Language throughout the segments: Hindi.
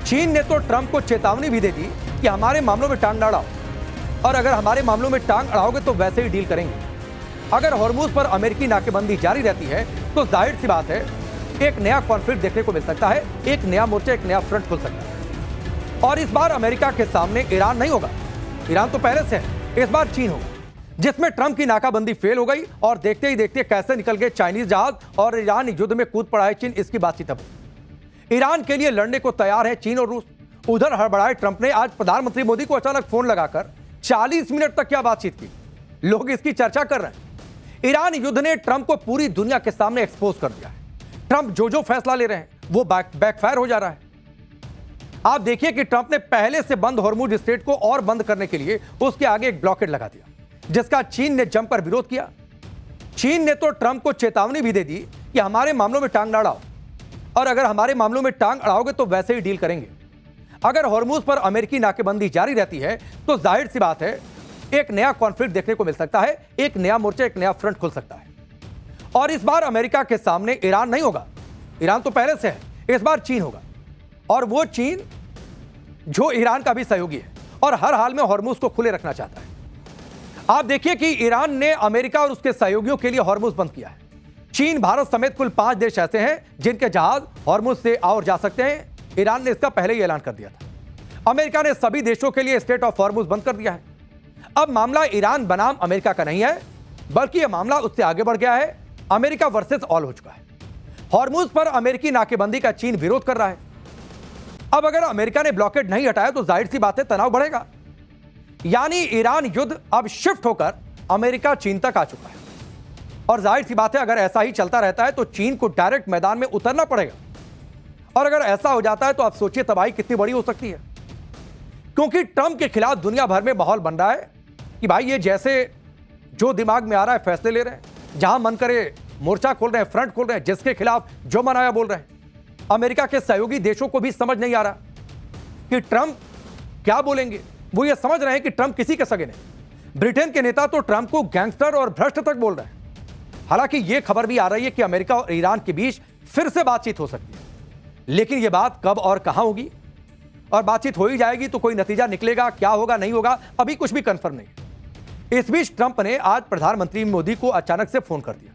चीन ने तो ट्रंप को चेतावनी भी दे दी कि हमारे मामलों में टांग ना अड़ाओ, और अगर हमारे मामलों में टांग अड़ाओगे तो वैसे ही डील करेंगे। अगर हॉर्मुज पर अमेरिकी नाकेबंदी जारी रहती है तो जाहिर सी बात है एक नया कॉन्फ्लिक्ट देखने को मिल सकता है, एक नया मोर्चा, एक नया फ्रंट खुल सकता है। और इस बार अमेरिका के सामने ईरान नहीं होगा, ईरान तो पहले से है, इस बार चीन होगा, जिसमें ट्रंप की नाकाबंदी फेल हो गई और देखते ही देखते कैसे निकल गए चाइनीज जहाज और ईरान युद्ध में कूद पड़ा है चीन, इसकी बातचीत अब ईरान के लिए लड़ने को तैयार है चीन और रूस। उधर हड़बड़ाए ट्रंप ने आज प्रधानमंत्री मोदी को अचानक फोन लगाकर 40 मिनट तक क्या बातचीत की, लोग इसकी चर्चा कर रहे हैं। ईरान युद्ध ने ट्रंप को पूरी दुनिया के सामने एक्सपोज कर दिया है। ट्रंप जो फैसला ले रहे हैं वो बैकफायर हो जा रहा है। आप देखिए कि ट्रंप ने पहले से बंद हॉर्मुज स्ट्रेट को और बंद करने के लिए उसके आगे एक ब्लॉकेड लगा दिया, जिसका चीन ने जमकर विरोध किया। चीन ने तो ट्रंप को चेतावनी भी दे दी कि हमारे मामलों में टांग ना अड़ाओ, और अगर हमारे मामलों में टांग अड़ाओगे तो वैसे ही डील करेंगे। अगर हॉर्मुज पर अमेरिकी नाकेबंदी जारी रहती है तो जाहिर सी बात है एक नया कॉन्फ्लिक्ट देखने को मिल सकता है, एक नया मोर्चा, एक नया फ्रंट खुल सकता है। और इस बार अमेरिका के सामने ईरान नहीं होगा, ईरान तो पहले से है, इस बार चीन होगा, और वो चीन जो ईरान का भी सहयोगी है और हर हाल में हॉर्मुज को खुले रखना चाहता है। आप देखिए कि ईरान ने अमेरिका और उसके सहयोगियों के लिए हॉर्मुज बंद किया है। चीन, भारत समेत कुल 5 देश ऐसे हैं जिनके जहाज हॉर्मुज से आ और जा सकते हैं। ईरान ने इसका पहले ही ऐलान कर दिया था। अमेरिका ने सभी देशों के लिए स्टेट ऑफ हॉर्मुज बंद कर दिया है। अब मामला ईरान बनाम अमेरिका का नहीं है, बल्कि यह मामला उससे आगे बढ़ गया है। अमेरिका वर्सेस ऑल हो चुका है। हॉर्मुज पर अमेरिकी नाकेबंदी का चीन विरोध कर रहा है। अब अगर अमेरिका ने ब्लॉकेड नहीं हटाया तो जाहिर सी बात है तनाव बढ़ेगा। यानी ईरान युद्ध अब शिफ्ट होकर अमेरिका चीन तक आ चुका है, और जाहिर सी बात है अगर ऐसा ही चलता रहता है तो चीन को डायरेक्ट मैदान में उतरना पड़ेगा। और अगर ऐसा हो जाता है तो आप सोचिए तबाही कितनी बड़ी हो सकती है, क्योंकि ट्रंप के खिलाफ दुनिया भर में माहौल बन रहा है कि भाई ये जैसे जो दिमाग में आ रहा है फैसले ले रहे हैं, जहां मन करे मोर्चा खोल रहे हैं, फ्रंट खोल रहे हैं, जिसके खिलाफ जो मन आया बोल रहे हैं। अमेरिका के सहयोगी देशों को भी समझ नहीं आ रहा कि ट्रंप क्या बोलेंगे। वो ये समझ रहे हैं कि ट्रंप किसी के सगे नहीं। ब्रिटेन के नेता तो ट्रंप को गैंगस्टर और भ्रष्ट तक बोल रहे हैं। हालांकि यह खबर भी आ रही है कि अमेरिका और ईरान के बीच फिर से बातचीत हो सकती है, लेकिन यह बात कब और कहां होगी, और बातचीत हो ही जाएगी तो कोई नतीजा निकलेगा, क्या होगा नहीं होगा अभी कुछ भी कंफर्म नहीं। इस बीच ट्रंप ने आज प्रधानमंत्री मोदी को अचानक से फोन कर दिया।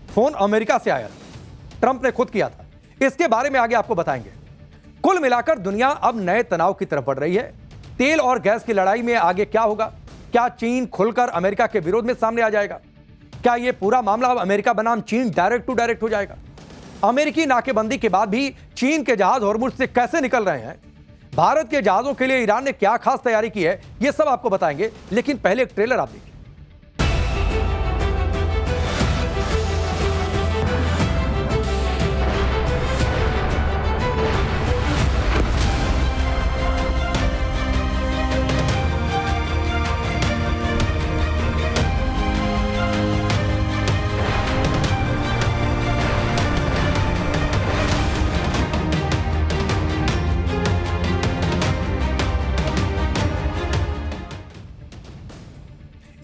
फोन अमेरिका से आया था, ट्रंप ने खुद किया था। इसके बारे में आगे आपको बताएंगे। कुल मिलाकर दुनिया अब नए तनाव की तरफ बढ़ रही है। तेल और गैस की लड़ाई में आगे क्या होगा? क्या चीन खुलकर अमेरिका के विरोध में सामने आ जाएगा? क्या यह पूरा मामला अब अमेरिका बनाम चीन डायरेक्ट टू डायरेक्ट हो जाएगा? अमेरिकी नाकेबंदी के बाद भी चीन के जहाज हॉर्मुज से कैसे निकल रहे हैं? भारत के जहाजों के लिए ईरान ने क्या खास तैयारी की है, यह सब आपको बताएंगे। लेकिन पहले एक ट्रेलर आप देखिए।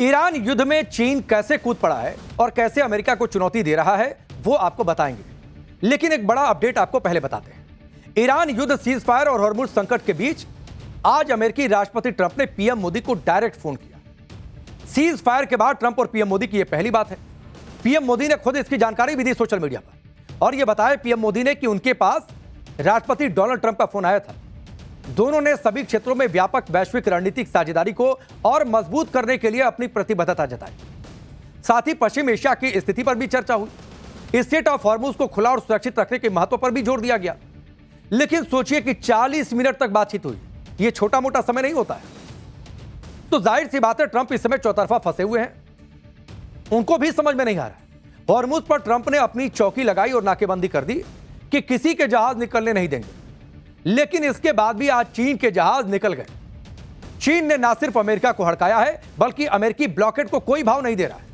ईरान युद्ध में चीन कैसे कूद पड़ा है और कैसे अमेरिका को चुनौती दे रहा है वो आपको बताएंगे, लेकिन एक बड़ा अपडेट आपको पहले बताते हैं। ईरान युद्ध, सीज फायर और हॉर्मुज संकट के बीच आज अमेरिकी राष्ट्रपति ट्रंप ने पीएम मोदी को डायरेक्ट फोन किया। सीज फायर के बाद ट्रंप और पीएम मोदी की यह पहली बात है। पीएम मोदी ने खुद इसकी जानकारी भी दी सोशल मीडिया पर, और यह बताया पीएम मोदी ने कि उनके पास राष्ट्रपति डोनाल्ड ट्रंप का फोन आया था। दोनों ने सभी क्षेत्रों में व्यापक वैश्विक रणनीतिक साझेदारी को और मजबूत करने के लिए अपनी प्रतिबद्धता जताई। साथ ही पश्चिम एशिया की स्थिति पर भी चर्चा हुई। स्टेट ऑफ हॉर्मुज को खुला और सुरक्षित रखने के महत्व पर भी जोर दिया गया। लेकिन सोचिए कि 40 मिनट तक बातचीत हुई, यह छोटा मोटा समय नहीं होता है। तो जाहिर सी बात है ट्रंप इस समय चौतरफा फंसे हुए हैं, उनको भी समझ में नहीं आ रहा। हॉर्मुज पर ट्रंप ने अपनी चौकी लगाई और नाकेबंदी कर दी कि किसी के जहाज निकलने नहीं देंगे। लेकिन इसके बाद भी आज चीन के जहाज निकल गए। चीन ने ना सिर्फ अमेरिका को हड़काया है, बल्कि अमेरिकी ब्लॉकेड को कोई भाव नहीं दे रहा है।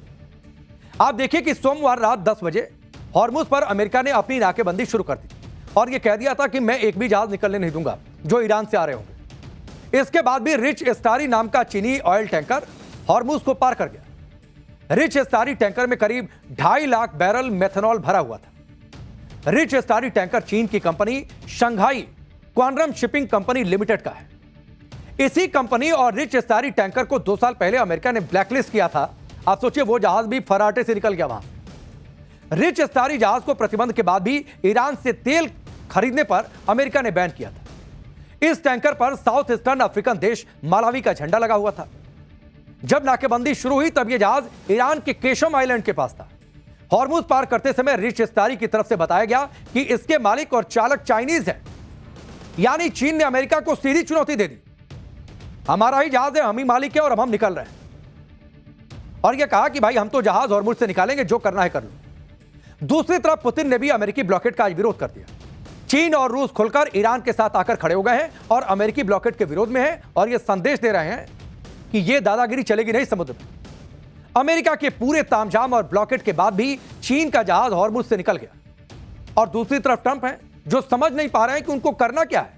आप देखिए कि सोमवार रात 10 बजे हॉर्मुज पर अमेरिका ने अपनी नाकेबंदी शुरू कर दी और यह कह दिया था कि मैं एक भी जहाज निकलने नहीं दूंगा जो ईरान से आ रहे होंगे। इसके बाद भी रिच स्टारी नाम का चीनी ऑयल टैंकर हॉर्मुज को पार कर गया। रिच स्टारी टैंकर में करीब 2.5 लाख बैरल मेथनॉल भरा हुआ था। रिच स्टारी टैंकर चीन की company Shanghai Quanrun shipping company limited का है। इसी कंपनी और रिच स्टारी टैंकर को 2 साल पहले अमेरिका ने ब्लैकलिस्ट किया था। आप सोचिए, वो जहाज भी फराटे से निकल गया वहां। रिच स्टारी जहाज को प्रतिबंध के बाद भी ईरान से तेल खरीदने पर अमेरिका ने बैन किया था। इस टैंकर पर साउथ ईस्टर्न अफ्रीकन देश मालावी का झंडा लगा हुआ था। जब नाकेबंदी शुरू हुई तब यह जहाज ईरान के केशम आइलैंड के पास था। हॉर्मुज पार करते समय रिच स्टारी की तरफ से बताया गया कि इसके मालिक और चालक चाइनीज हैं। यानी चीन ने अमेरिका को सीधी चुनौती दे दी, हमारा ही जहाज है, हम ही मालिक है और अब हम निकल रहे हैं। और यह कहा कि भाई हम तो जहाज हॉर्मुज से निकालेंगे, जो करना है कर लो। दूसरी तरफ पुतिन ने भी अमेरिकी ब्लॉकेट का आज विरोध कर दिया। चीन और रूस खुलकर ईरान के साथ आकर खड़े हो गए हैं और अमेरिकी ब्लॉकेट के विरोध में हैं और यह संदेश दे रहे हैं कि यह दादागिरी चलेगी नहीं समुद्र में। अमेरिका के पूरे तामझाम और ब्लॉकेट के बाद भी चीन का जहाज हॉर्मुज से निकल गया। और दूसरी तरफ ट्रंप हैं जो समझ नहीं पा रहे हैं कि उनको करना क्या है।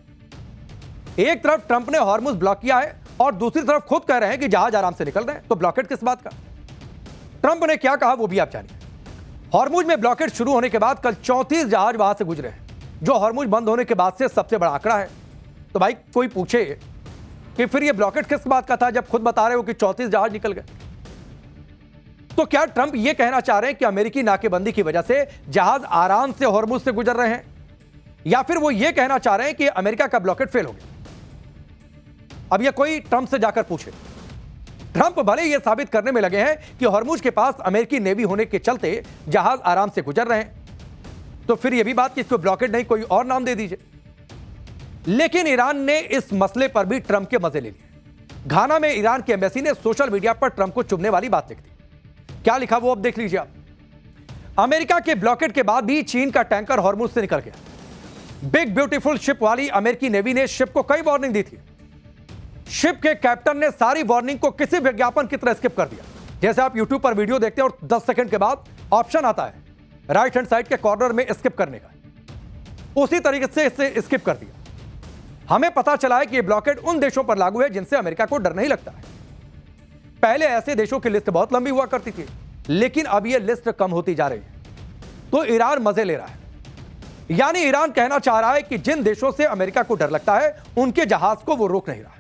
एक तरफ ट्रंप ने हॉर्मुज ब्लॉक किया है और दूसरी तरफ खुद कह रहे हैं कि जहाज आराम से निकल रहे हैं, तो ब्लॉकेट किस बात का। ट्रंप ने क्या कहा वो भी आप जानिए। हॉर्मुज में ब्लॉकेट शुरू होने के बाद कल 34 जहाज वहां से गुजरे हैं, जो हॉर्मुज बंद होने के बाद से सबसे बड़ा आंकड़ा है। तो भाई कोई पूछे कि फिर ये ब्लॉकेट किस बात का था, जब खुद बता रहे हो कि 34 जहाज निकल गए। तो क्या ट्रंप ये कहना चाह रहे हैं कि अमेरिकी नाकेबंदी की वजह से जहाज आराम से हॉर्मुज से गुजर रहे हैं, या फिर वो ये कहना चाह रहे हैं कि अमेरिका का ब्लॉकेट फेल हो गया। अब ये कोई ट्रंप से जाकर पूछे। ट्रंप भले ये साबित करने में लगे हैं कि हॉर्मुज के पास अमेरिकी नेवी होने के चलते जहाज आराम से गुजर रहे हैं, तो फिर यह भी बात कि इसको ब्लॉकेट नहीं कोई और नाम दे दीजिए। लेकिन ईरान ने इस मसले पर भी ट्रंप के मजे ले लिए। घाना में ईरान की एम्बेसी ने सोशल मीडिया पर ट्रंप को चुभने वाली बात लिख दी। क्या लिखा वो अब देख लीजिए आप। अमेरिका के ब्लॉकेट के बाद भी चीन का टैंकर हॉर्मुज से निकल गया। बिग ब्यूटीफुल शिप वाली अमेरिकी नेवी ने शिप को कई वार्निंग दी थी। शिप के कैप्टन ने सारी वार्निंग को किसी विज्ञापन की तरह स्किप कर दिया। जैसे आप YouTube पर वीडियो देखते हैं और 10 सेकंड के बाद ऑप्शन आता है राइट हैंड साइड के कॉर्नर में स्किप करने का, उसी तरीके से इसे स्किप कर दिया। हमें पता चला है कि यह ब्लॉकेट उन देशों पर लागू है जिनसे अमेरिका को डर नहीं लगता है। पहले ऐसे देशों की लिस्ट बहुत लंबी हुआ करती थी, लेकिन अब यह लिस्ट कम होती जा रही है। तो ईरान मजे ले रहा है। यानी ईरान कहना चाह रहा है कि जिन देशों से अमेरिका को डर लगता है उनके जहाज को वो रोक नहीं रहा है।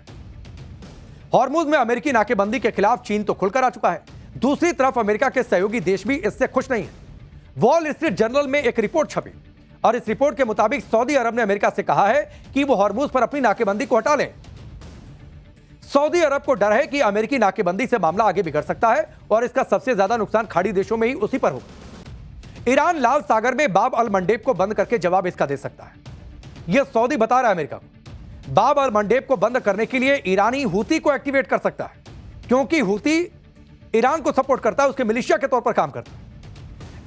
हॉर्मुज में अमेरिकी नाकेबंदी के खिलाफ चीन तो खुलकर आ चुका है, दूसरी तरफ अमेरिका के सहयोगी देश भी इससे खुश नहीं है। वॉल स्ट्रीट जर्नल में एक रिपोर्ट छपी और इस रिपोर्ट के मुताबिक सऊदी अरब ने अमेरिका से कहा है कि वो हॉर्मुज पर अपनी नाकेबंदी को हटा लें। सऊदी अरब को डर है कि अमेरिकी नाकेबंदी से मामला आगे बिगड़ सकता है और इसका सबसे ज्यादा नुकसान खाड़ी देशों में ही उसी पर होगा। ईरान लाल सागर में बाब अल मंडेब को बंद करके जवाब इसका दे सकता है, यह सऊदी बता रहा है अमेरिका को। बाब अल मंडेब को बंद करने के लिए ईरानी हूती को एक्टिवेट कर सकता है, क्योंकि हूती ईरान को सपोर्ट करता है, उसके मिलिशिया के तौर पर काम करता है।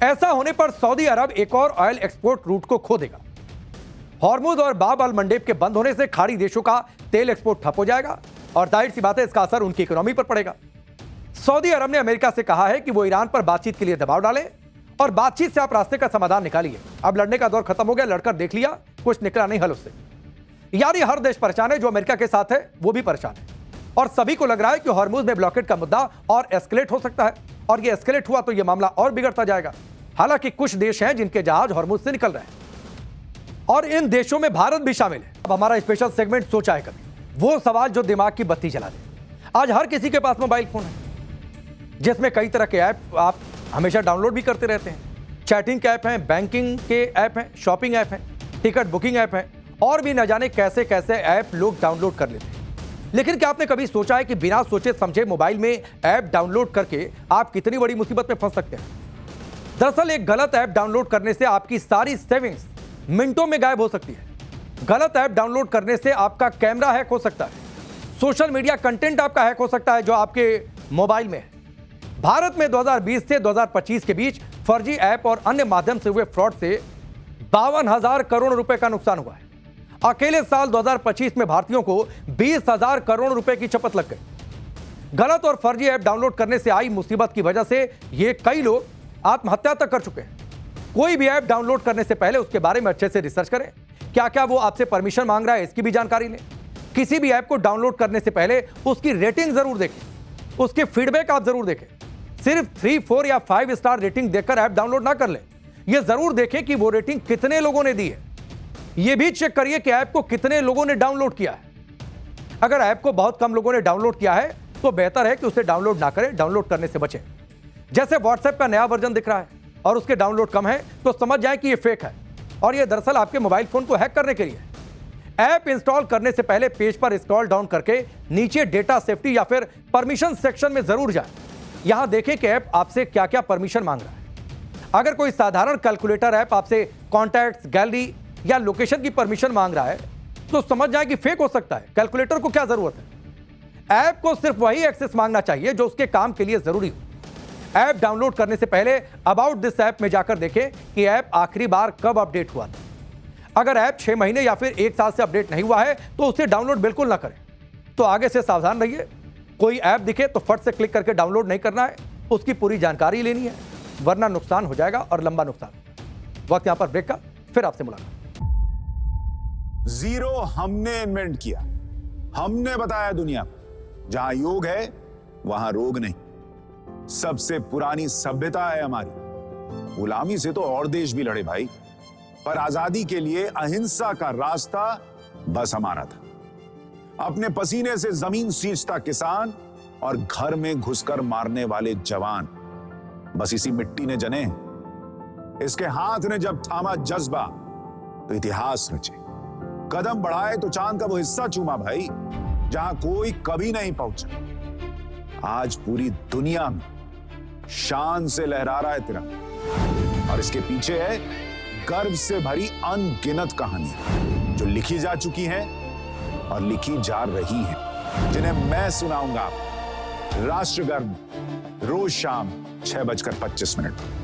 ऐसा होने पर सऊदी अरब एक और ऑयल एक्सपोर्ट रूट को खो देगा। हॉर्मुज और बाब अल मंडेब के बंद होने से खाड़ी देशों का तेल एक्सपोर्ट ठप हो जाएगा और जाहिर सी बात है इसका असर उनकी इकोनॉमी पर पड़ेगा। सऊदी अरब ने अमेरिका से कहा है कि वो ईरान पर बातचीत के लिए दबाव डाले और बातचीत से आप रास्ते का समाधान निकालिए। अब लड़ने का दौर खत्म हो गया, लड़कर देख लिया, कुछ निकला नहीं हल उससे। यानी हर देश परेशान है, जो अमेरिका के साथ है वो भी परेशान है और सभी को लग रहा है कि हॉर्मुज में ब्लॉकेट का मुद्दा और एस्केलेट हो सकता है और ये एस्केलेट हुआ तो ये मामला और बिगड़ता जाएगा। हालांकि कुछ देश हैं जिनके जहाज हॉर्मुज से निकल रहे हैं और इन देशों में भारत भी शामिल है। अब हमारा स्पेशल सेगमेंट सोचा है कभी, वो सवाल जो दिमाग की बत्ती जला दे। आज हर किसी के पास मोबाइल फोन है जिसमें कई तरह के ऐप आप हमेशा डाउनलोड भी करते रहते हैं। चैटिंग के ऐप हैं, बैंकिंग के ऐप हैं, शॉपिंग ऐप हैं, टिकट बुकिंग ऐप हैं और भी न जाने कैसे कैसे ऐप लोग डाउनलोड कर लेते हैं। लेकिन क्या आपने कभी सोचा है कि बिना सोचे समझे मोबाइल में ऐप डाउनलोड करके आप कितनी बड़ी मुसीबत में फंस सकते हैं। दरअसल एक गलत ऐप डाउनलोड करने से आपकी सारी सेविंग्स मिनटों में गायब हो सकती है। गलत ऐप डाउनलोड करने से आपका कैमरा हैक हो सकता है, सोशल मीडिया कंटेंट आपका हैक हो सकता है जो आपके मोबाइल में है। भारत में 2020 से 2025 के बीच फर्जी ऐप और अन्य माध्यम से हुए फ्रॉड से 52,000 करोड़ रुपए का नुकसान हुआ है। अकेले साल 2025 में भारतीयों को 20,000 करोड़ रुपए की चपत लग गई। गलत और फर्जी ऐप डाउनलोड करने से आई मुसीबत की वजह से ये कई लोग आत्महत्या तक कर चुके हैं। कोई भी ऐप डाउनलोड करने से पहले उसके बारे में अच्छे से रिसर्च करें, क्या क्या वो आपसे परमिशन मांग रहा है इसकी भी जानकारी लें। किसी भी ऐप को डाउनलोड करने से पहले उसकी रेटिंग जरूर देखें, उसके फीडबैक आप जरूर देखें। सिर्फ 3, 4 या 5 स्टार रेटिंग देखकर ऐप डाउनलोड ना कर लें। यह जरूर देखें कि वो रेटिंग कितने लोगों ने दी है। यह भी चेक करिए कि ऐप को कितने लोगों ने डाउनलोड किया है। अगर ऐप को बहुत कम लोगों ने डाउनलोड किया है तो बेहतर है कि उसे डाउनलोड ना करें, डाउनलोड करने से बचें। जैसे व्हाट्सएप का नया वर्जन दिख रहा है और उसके डाउनलोड कम है तो समझ जाएं कि यह फेक है और यह दरअसल आपके मोबाइल फोन को हैक करने के लिए। ऐप इंस्टॉल करने से पहले पेज पर स्क्रॉल डाउन करके नीचे डेटा सेफ्टी या फिर परमिशन सेक्शन में जरूर जाएं। यहां देखें कि ऐप आपसे क्या क्या परमिशन मांग रहा है। अगर कोई साधारण कैलकुलेटर ऐप आपसे कॉन्टैक्ट्स, गैलरी या लोकेशन की परमिशन मांग रहा है तो समझ जाए कि फेक हो सकता है। कैलकुलेटर को क्या जरूरत है? ऐप को सिर्फ वही एक्सेस मांगना चाहिए जो उसके काम के लिए जरूरी हो। ऐप डाउनलोड करने से पहले अबाउट दिस ऐप में जाकर देखें कि ऐप आखिरी बार कब अपडेट हुआ था। अगर ऐप 6 महीने या फिर 1 साल से अपडेट नहीं हुआ है तो उसे डाउनलोड बिल्कुल ना करें। तो आगे से सावधान रहिए। कोई ऐप दिखे तो फट से क्लिक करके डाउनलोड नहीं करना है, उसकी पूरी जानकारी लेनी है, वरना नुकसान हो जाएगा और लंबा नुकसान। वक्त यहां पर ब्रेक का, फिर आपसे मुलाकात। जीरो हमने इन्वेंट किया, हमने बताया दुनिया को जहां योग है वहां रोग नहीं। सबसे पुरानी सभ्यता है हमारी। गुलामी से तो और देश भी लड़े भाई, पर आजादी के लिए अहिंसा का रास्ता बस हमारा था। अपने पसीने से जमीन सींचता किसान और घर में घुसकर मारने वाले जवान, बस इसी मिट्टी ने जने। इसके हाथ ने जब थामा जज्बा तो इतिहास रचे। कदम बढ़ाए तो चांद का वो हिस्सा चूमा भाई जहां कोई कभी नहीं पहुंचा। आज पूरी दुनिया में शान से लहरा रहा है तिरंगा और इसके पीछे है गर्व से भरी अनगिनत कहानियां जो लिखी जा चुकी हैं और लिखी जा रही हैं, जिन्हें मैं सुनाऊंगा राष्ट्रगर्व रोज शाम 6:25 पर।